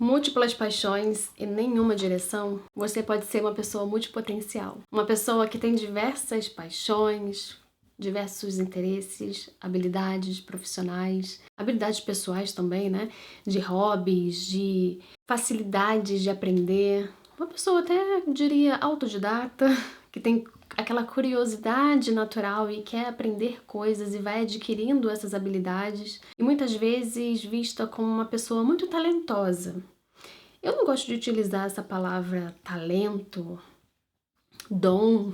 múltiplas paixões e nenhuma direção, você pode ser uma pessoa multipotencial. Uma pessoa que tem diversas paixões, diversos interesses, habilidades profissionais, habilidades pessoais também, né? De hobbies, de facilidades de aprender. Uma pessoa até, diria, autodidata, que tem aquela curiosidade natural e quer aprender coisas e vai adquirindo essas habilidades. E muitas vezes vista como uma pessoa muito talentosa. Eu não gosto de utilizar essa palavra talento, dom,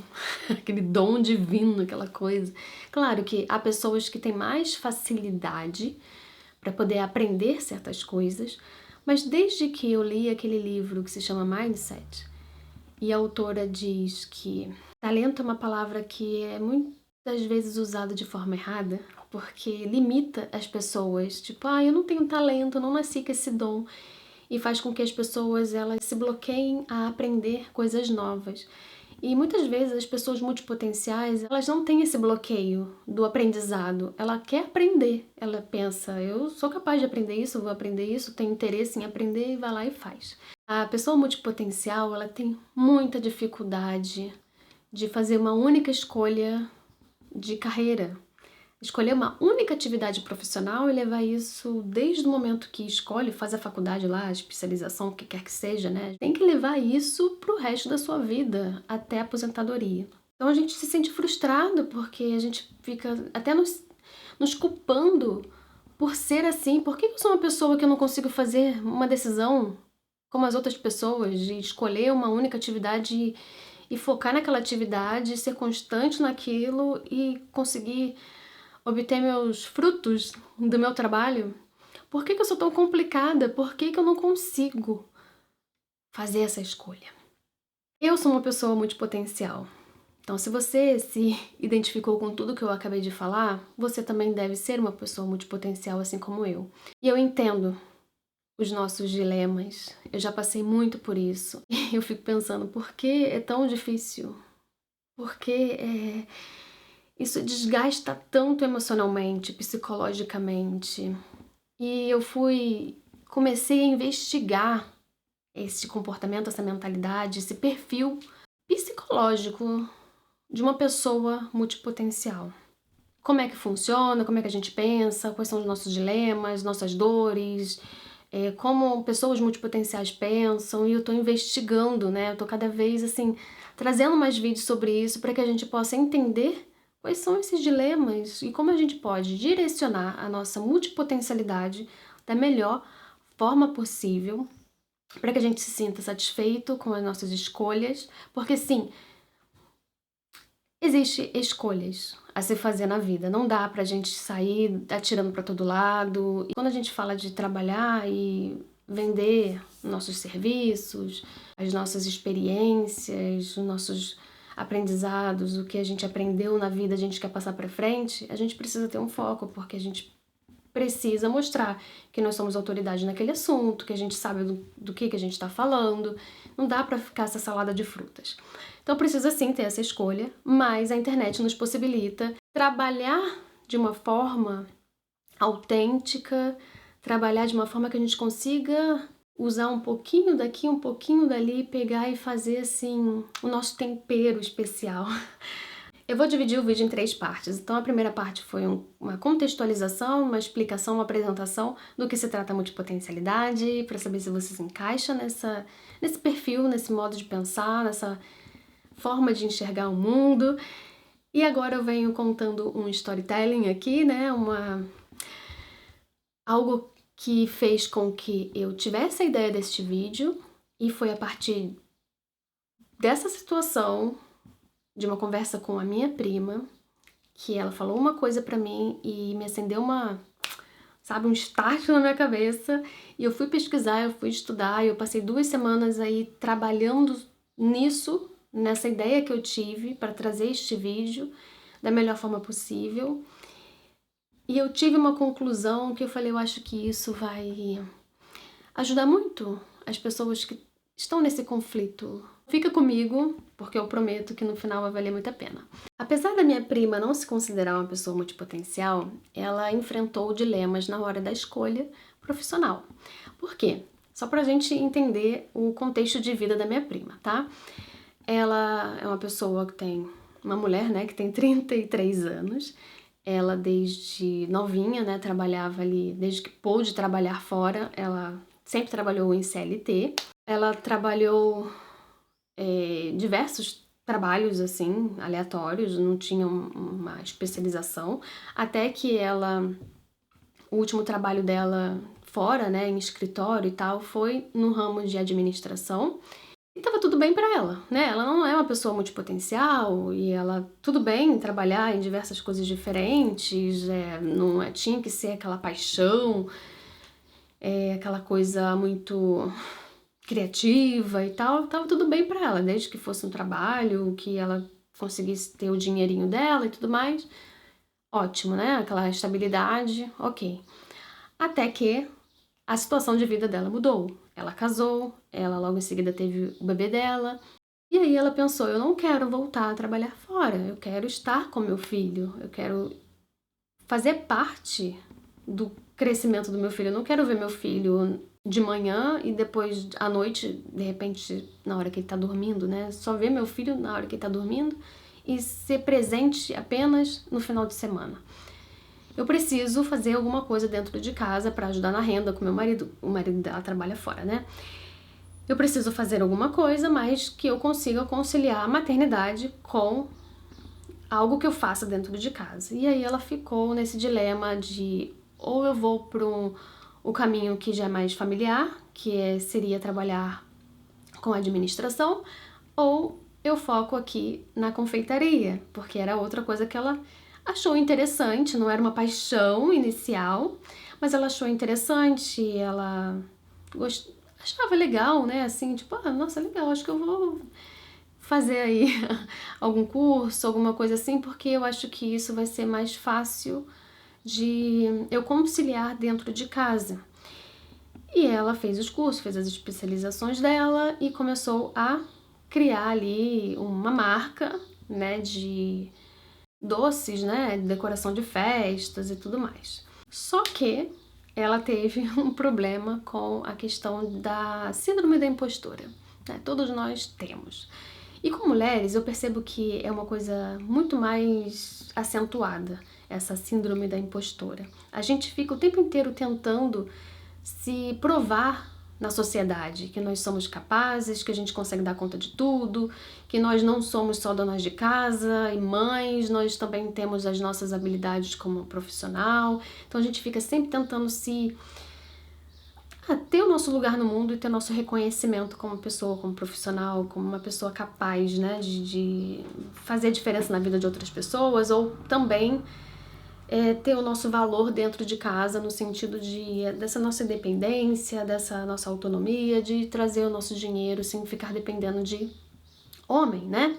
aquele dom divino, aquela coisa. Claro que há pessoas que têm mais facilidade para poder aprender certas coisas, mas desde que eu li aquele livro que se chama Mindset, e a autora diz que talento é uma palavra que é muitas vezes usada de forma errada, porque limita as pessoas, tipo, eu não tenho talento, eu não nasci com esse dom, e faz com que as pessoas elas se bloqueiem a aprender coisas novas. E muitas vezes as pessoas multipotenciais, elas não têm esse bloqueio do aprendizado. Ela quer aprender. Ela pensa, eu sou capaz de aprender isso, eu vou aprender isso, tenho interesse em aprender e vai lá e faz. A pessoa multipotencial, ela tem muita dificuldade de fazer uma única escolha de carreira. Escolher uma única atividade profissional e levar isso desde o momento que escolhe, faz a faculdade lá, a especialização, o que quer que seja, né? Tem que levar isso pro resto da sua vida, até a aposentadoria. Então a gente se sente frustrado porque a gente fica até nos culpando por ser assim. Por que eu sou uma pessoa que eu não consigo fazer uma decisão como as outras pessoas, de escolher uma única atividade e focar naquela atividade, ser constante naquilo e conseguir obter meus frutos do meu trabalho? Por que eu sou tão complicada? Por que eu não consigo fazer essa escolha? Eu sou uma pessoa multipotencial. Então, se você se identificou com tudo que eu acabei de falar, você também deve ser uma pessoa multipotencial, assim como eu. E eu entendo os nossos dilemas. Eu já passei muito por isso. Eu fico pensando, por que é tão difícil? Por que isso desgasta tanto emocionalmente, psicologicamente? E eu comecei a investigar esse comportamento, essa mentalidade, esse perfil psicológico de uma pessoa multipotencial. Como é que funciona, como é que a gente pensa, quais são os nossos dilemas, nossas dores, como pessoas multipotenciais pensam, e eu tô investigando, né? Eu tô cada vez, assim, trazendo mais vídeos sobre isso para que a gente possa entender quais são esses dilemas e como a gente pode direcionar a nossa multipotencialidade da melhor forma possível para que a gente se sinta satisfeito com as nossas escolhas, porque sim, existem escolhas a se fazer na vida, não dá pra gente sair atirando pra todo lado. E quando a gente fala de trabalhar e vender nossos serviços, as nossas experiências, os nossos aprendizados, o que a gente aprendeu na vida, a gente quer passar pra frente, a gente precisa ter um foco, porque a gente precisa mostrar que nós somos autoridade naquele assunto, que a gente sabe do que a gente está falando. Não dá para ficar essa salada de frutas. Então precisa sim ter essa escolha, mas a internet nos possibilita trabalhar de uma forma autêntica, trabalhar de uma forma que a gente consiga usar um pouquinho daqui, um pouquinho dali, pegar e fazer assim o nosso tempero especial. Eu vou dividir o vídeo em 3 partes. Então a primeira parte foi uma contextualização, uma explicação, uma apresentação do que se trata a multipotencialidade, para saber se você se encaixa nesse perfil, nesse modo de pensar, nessa forma de enxergar o mundo. E agora eu venho contando um storytelling aqui, né? Algo que fez com que eu tivesse a ideia deste vídeo, e foi a partir dessa situação, de uma conversa com a minha prima, que ela falou uma coisa pra mim e me acendeu um start na minha cabeça, e eu fui pesquisar, eu fui estudar, e eu passei 2 semanas aí trabalhando nisso, nessa ideia que eu tive para trazer este vídeo da melhor forma possível. E eu tive uma conclusão que eu falei, eu acho que isso vai ajudar muito as pessoas que estão nesse conflito. Fica comigo, porque eu prometo que no final vai valer muito a pena. Apesar da minha prima não se considerar uma pessoa multipotencial, ela enfrentou dilemas na hora da escolha profissional. Por quê? Só pra gente entender o contexto de vida da minha prima, tá? Ela é uma pessoa que tem, uma mulher, né, que tem 33 anos. Ela desde novinha, né, trabalhava ali, desde que pôde trabalhar fora, ela sempre trabalhou em CLT. Ela trabalhou diversos trabalhos, assim, aleatórios, não tinha uma especialização, até que o último trabalho dela fora, né, em escritório e tal, foi no ramo de administração. E tava tudo bem pra ela, né? Ela não é uma pessoa multipotencial e ela tudo bem trabalhar em diversas coisas diferentes, não tinha que ser aquela paixão, aquela coisa muito criativa e tal, tava tudo bem pra ela, desde que fosse um trabalho, que ela conseguisse ter o dinheirinho dela e tudo mais. Ótimo, né? Aquela estabilidade, ok. Até que a situação de vida dela mudou. Ela casou, ela logo em seguida teve o bebê dela. E aí ela pensou, eu não quero voltar a trabalhar fora, eu quero estar com meu filho, eu quero fazer parte do crescimento do meu filho. Eu não quero ver meu filho de manhã e depois à noite, de repente, na hora que ele tá dormindo, né? Só ver meu filho na hora que ele tá dormindo e ser presente apenas no final de semana. Eu preciso fazer alguma coisa dentro de casa para ajudar na renda com meu marido. O marido dela trabalha fora, né? Eu preciso fazer alguma coisa, mas que eu consiga conciliar a maternidade com algo que eu faça dentro de casa. E aí ela ficou nesse dilema de ou eu vou para o caminho que já é mais familiar, seria trabalhar com administração, ou eu foco aqui na confeitaria, porque era outra coisa que ela achou interessante, não era uma paixão inicial, mas ela achou interessante, ela achava legal, né? Assim, tipo, nossa, legal, acho que eu vou fazer aí algum curso, alguma coisa assim, porque eu acho que isso vai ser mais fácil de eu conciliar dentro de casa. E ela fez os cursos, fez as especializações dela e começou a criar ali uma marca, né, de doces, né, decoração de festas e tudo mais. Só que ela teve um problema com a questão da síndrome da impostora, né? Todos nós temos. E com mulheres eu percebo que é uma coisa muito mais acentuada, essa síndrome da impostora. A gente fica o tempo inteiro tentando se provar na sociedade que nós somos capazes, que a gente consegue dar conta de tudo, que nós não somos só donas de casa e mães, nós também temos as nossas habilidades como profissional. Então a gente fica sempre tentando ter o nosso lugar no mundo e ter nosso reconhecimento como pessoa, como profissional, como uma pessoa capaz, né, de fazer a diferença na vida de outras pessoas, ou também ter o nosso valor dentro de casa, no sentido dessa nossa independência, dessa nossa autonomia, de trazer o nosso dinheiro sem ficar dependendo de homem, né?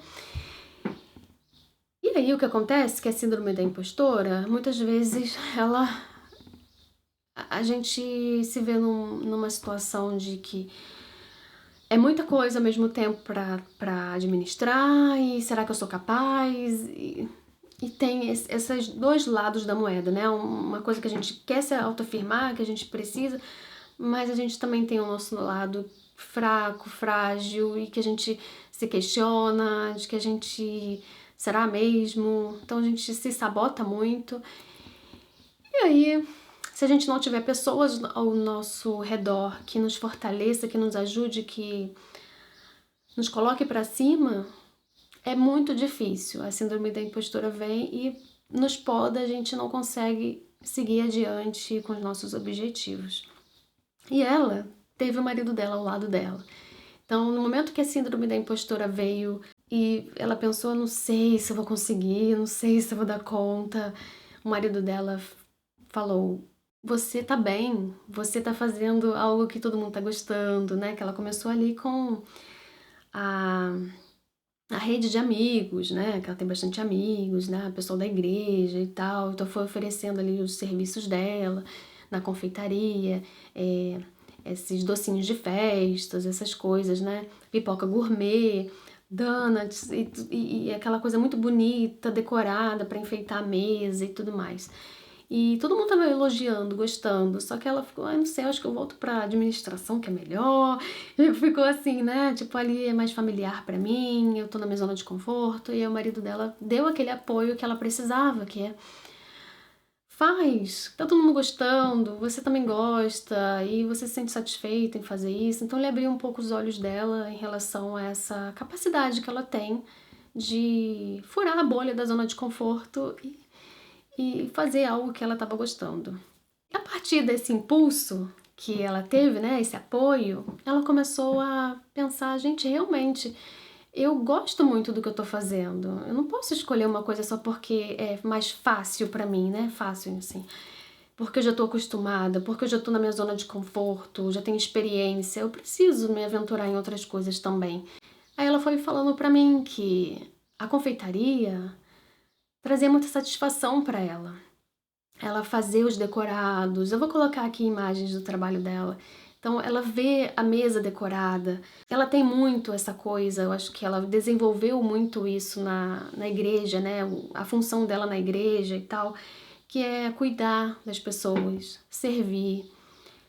E aí o que acontece, que a síndrome da impostora, muitas vezes a gente se vê numa situação de que é muita coisa ao mesmo tempo pra administrar, e será que eu sou capaz? E tem esses dois lados da moeda, né? Uma coisa que a gente quer se autoafirmar, que a gente precisa, mas a gente também tem o nosso lado fraco, frágil, e que a gente se questiona, de que a gente será mesmo? Então a gente se sabota muito. E aí, se a gente não tiver pessoas ao nosso redor que nos fortaleça, que nos ajude, que nos coloque pra cima, é muito difícil. A síndrome da impostora vem e nos poda, a gente não consegue seguir adiante com os nossos objetivos. E ela teve o marido dela ao lado dela. Então, no momento que a síndrome da impostora veio e ela pensou, não sei se eu vou conseguir, não sei se eu vou dar conta, o marido dela falou, você tá bem, você tá fazendo algo que todo mundo tá gostando, né? Que ela começou ali com a rede de amigos, né? Que ela tem bastante amigos, né? Pessoal da igreja e tal. Então foi oferecendo ali os serviços dela na confeitaria, esses docinhos de festas, essas coisas, né? Pipoca gourmet, donuts e aquela coisa muito bonita, decorada para enfeitar a mesa e tudo mais. E todo mundo tava elogiando, gostando, só que ela ficou, não sei, acho que eu volto pra administração que é melhor. E ficou assim, né, tipo, ali é mais familiar pra mim, eu tô na minha zona de conforto, e aí o marido dela deu aquele apoio que ela precisava, que é faz, tá todo mundo gostando, você também gosta, e você se sente satisfeita em fazer isso. Então ele abriu um pouco os olhos dela em relação a essa capacidade que ela tem de furar a bolha da zona de conforto e fazer algo que ela estava gostando. A partir desse impulso que ela teve, né, esse apoio, ela começou a pensar, gente, realmente, eu gosto muito do que eu tô fazendo. Eu não posso escolher uma coisa só porque é mais fácil pra mim, né? Fácil, assim. Porque eu já tô acostumada, porque eu já tô na minha zona de conforto, já tenho experiência. Eu preciso me aventurar em outras coisas também. Aí ela foi falando pra mim que a confeitaria trazia muita satisfação pra ela. Ela fazia os decorados. Eu vou colocar aqui imagens do trabalho dela. Então, ela vê a mesa decorada. Ela tem muito essa coisa, eu acho que ela desenvolveu muito isso na igreja, né? A função dela na igreja e tal, que é cuidar das pessoas, servir,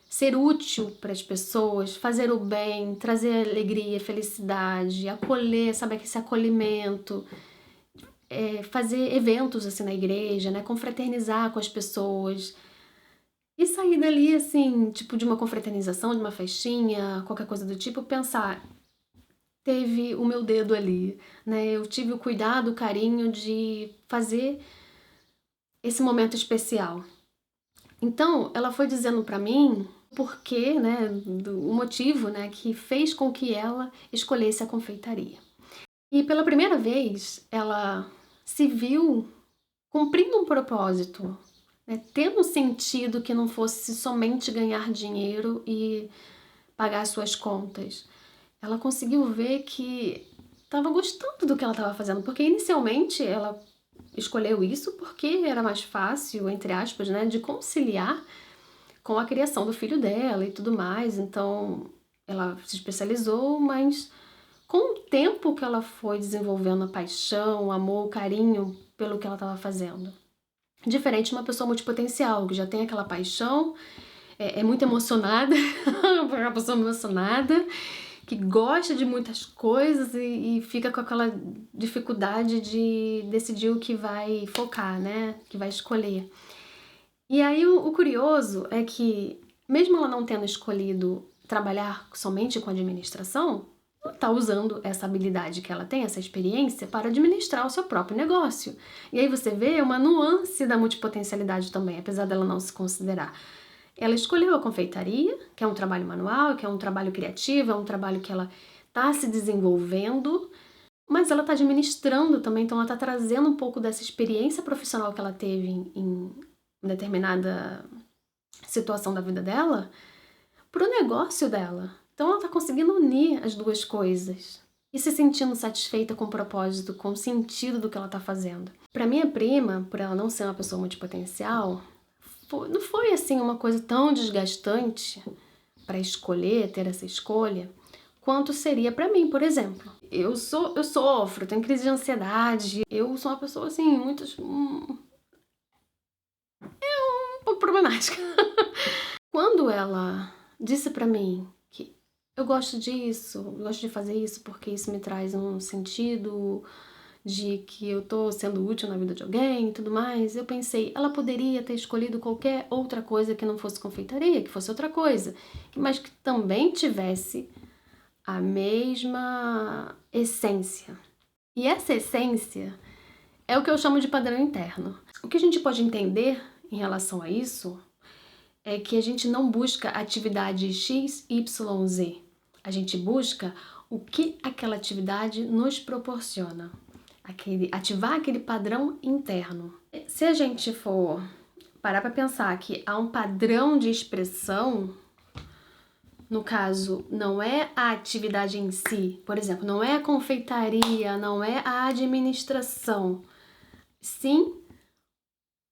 ser útil para as pessoas, fazer o bem, trazer alegria, felicidade, acolher, sabe, esse acolhimento, fazer eventos assim na igreja, né? Confraternizar com as pessoas. E sair dali, assim, tipo, de uma confraternização, de uma festinha, qualquer coisa do tipo, pensar, teve o meu dedo ali, né? Eu tive o cuidado, o carinho de fazer esse momento especial. Então, ela foi dizendo pra mim o porquê, né, o motivo, né, que fez com que ela escolhesse a confeitaria. E pela primeira vez, ela se viu cumprindo um propósito, né, tendo sentido que não fosse somente ganhar dinheiro e pagar suas contas. Ela conseguiu ver que estava gostando do que ela estava fazendo, porque inicialmente ela escolheu isso porque era mais fácil, entre aspas, né, de conciliar com a criação do filho dela e tudo mais. Então ela se especializou, mas com o tempo que ela foi desenvolvendo a paixão, o amor, o carinho pelo que ela estava fazendo. Diferente de uma pessoa multipotencial, que já tem aquela paixão, é muito emocionada, uma pessoa emocionada, que gosta de muitas coisas e fica com aquela dificuldade de decidir o que vai focar, né? Que vai escolher. E aí o curioso é que, mesmo ela não tendo escolhido trabalhar somente com administração, ela está usando essa habilidade que ela tem, essa experiência, para administrar o seu próprio negócio. E aí você vê uma nuance da multipotencialidade também, apesar dela não se considerar. Ela escolheu a confeitaria, que é um trabalho manual, que é um trabalho criativo, é um trabalho que ela está se desenvolvendo, mas ela está administrando também, então ela está trazendo um pouco dessa experiência profissional que ela teve em determinada situação da vida dela para o negócio dela. Então ela está conseguindo unir as duas coisas e se sentindo satisfeita com o propósito, com o sentido do que ela está fazendo. Para minha prima, por ela não ser uma pessoa multipotencial, não foi assim uma coisa tão desgastante para escolher, ter essa escolha, quanto seria para mim, por exemplo. Eu sofro, tenho crise de ansiedade, eu sou uma pessoa assim, um pouco problemática. Quando ela disse para mim que eu gosto disso, eu gosto de fazer isso porque isso me traz um sentido de que eu tô sendo útil na vida de alguém e tudo mais, eu pensei, ela poderia ter escolhido qualquer outra coisa que não fosse confeitaria, que fosse outra coisa, mas que também tivesse a mesma essência. E essa essência é o que eu chamo de padrão interno. O que a gente pode entender em relação a isso é que a gente não busca atividade X, Y, Z. A gente busca o que aquela atividade nos proporciona. Ativar aquele padrão interno. Se a gente for parar para pensar que há um padrão de expressão, no caso, não é a atividade em si, por exemplo, não é a confeitaria, não é a administração, sim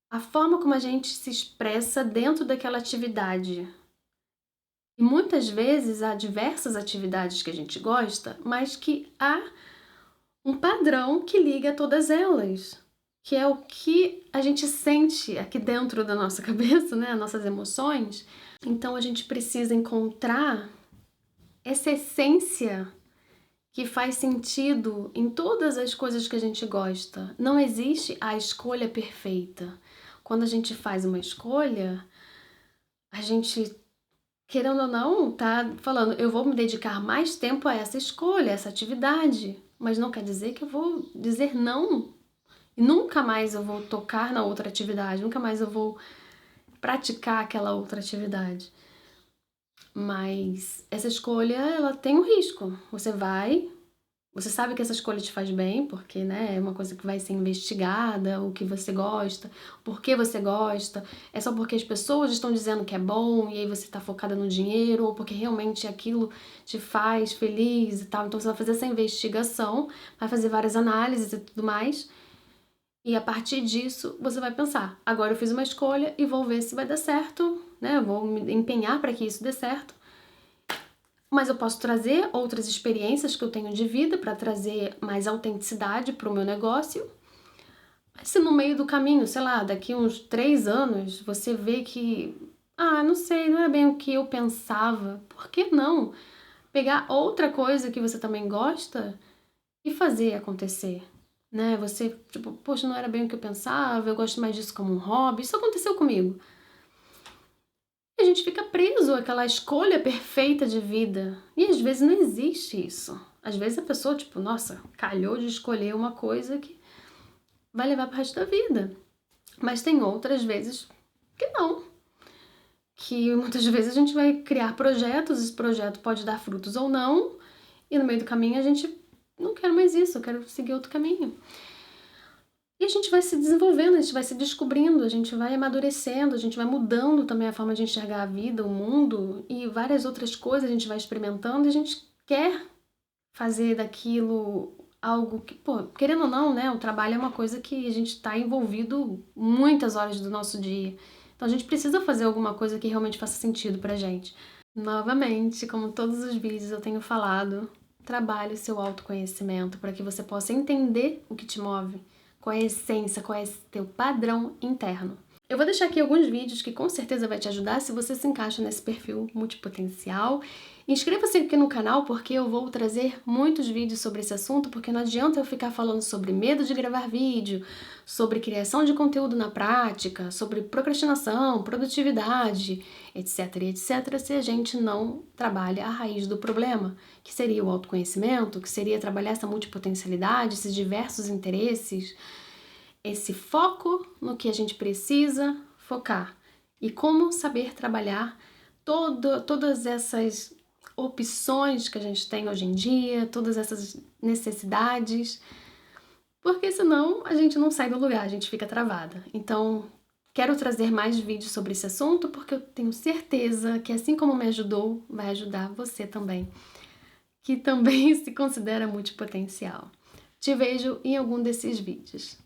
a forma como a gente se expressa dentro daquela atividade. E muitas vezes há diversas atividades que a gente gosta, mas que há um padrão que liga todas elas. que é o que a gente sente aqui dentro da nossa cabeça, né? As nossas emoções. Então a gente precisa encontrar essa essência que faz sentido em todas as coisas que a gente gosta. Não existe a escolha perfeita. Quando a gente faz uma escolha, a gente, querendo ou não, tá falando, eu vou me dedicar mais tempo a essa escolha, a essa atividade. Mas não quer dizer que eu vou dizer não. E nunca mais eu vou tocar na outra atividade, nunca mais eu vou praticar aquela outra atividade. Mas essa escolha, ela tem um risco. Você sabe que essa escolha te faz bem, porque, né, é uma coisa que vai ser investigada, o que você gosta, por que você gosta. É só porque as pessoas estão dizendo que é bom e aí você tá focada no dinheiro, ou porque realmente aquilo te faz feliz e tal. Então você vai fazer essa investigação, vai fazer várias análises e tudo mais. E a partir disso, você vai pensar, agora eu fiz uma escolha e vou ver se vai dar certo, né? Eu vou me empenhar para que isso dê certo. Mas eu posso trazer outras experiências que eu tenho de vida para trazer mais autenticidade para o meu negócio. Mas se no meio do caminho, sei lá, daqui uns 3 anos, você vê que, não sei, não é bem o que eu pensava, por que não pegar outra coisa que você também gosta e fazer acontecer? Né? Você, tipo, poxa, não era bem o que eu pensava, eu gosto mais disso como um hobby. Isso aconteceu comigo. E a gente fica preso àquela escolha perfeita de vida. E às vezes não existe isso. Às vezes a pessoa, tipo, nossa, calhou de escolher uma coisa que vai levar pro resto da vida. Mas tem outras vezes que não. Que muitas vezes a gente vai criar projetos, esse projeto pode dar frutos ou não, e no meio do caminho a gente não quer mais isso, eu quero seguir outro caminho. E a gente vai se desenvolvendo, a gente vai se descobrindo, a gente vai amadurecendo, a gente vai mudando também a forma de enxergar a vida, o mundo e várias outras coisas a gente vai experimentando e a gente quer fazer daquilo algo que, pô, querendo ou não, né, o trabalho é uma coisa que a gente está envolvido muitas horas do nosso dia. Então a gente precisa fazer alguma coisa que realmente faça sentido pra gente. Novamente, como todos os vídeos eu tenho falado, trabalhe o seu autoconhecimento para que você possa entender o que te move, qual é a essência, qual é o teu padrão interno. Eu vou deixar aqui alguns vídeos que com certeza vai te ajudar se você se encaixa nesse perfil multipotencial. Inscreva-se aqui no canal porque eu vou trazer muitos vídeos sobre esse assunto, porque não adianta eu ficar falando sobre medo de gravar vídeo, sobre criação de conteúdo na prática, sobre procrastinação, produtividade, etc, etc, se a gente não trabalha a raiz do problema, que seria o autoconhecimento, que seria trabalhar essa multipotencialidade, esses diversos interesses, esse foco no que a gente precisa focar e como saber trabalhar todas essas opções que a gente tem hoje em dia, todas essas necessidades, porque senão a gente não sai do lugar, a gente fica travada. Então, quero trazer mais vídeos sobre esse assunto porque eu tenho certeza que assim como me ajudou, vai ajudar você também, que também se considera multipotencial. Te vejo em algum desses vídeos.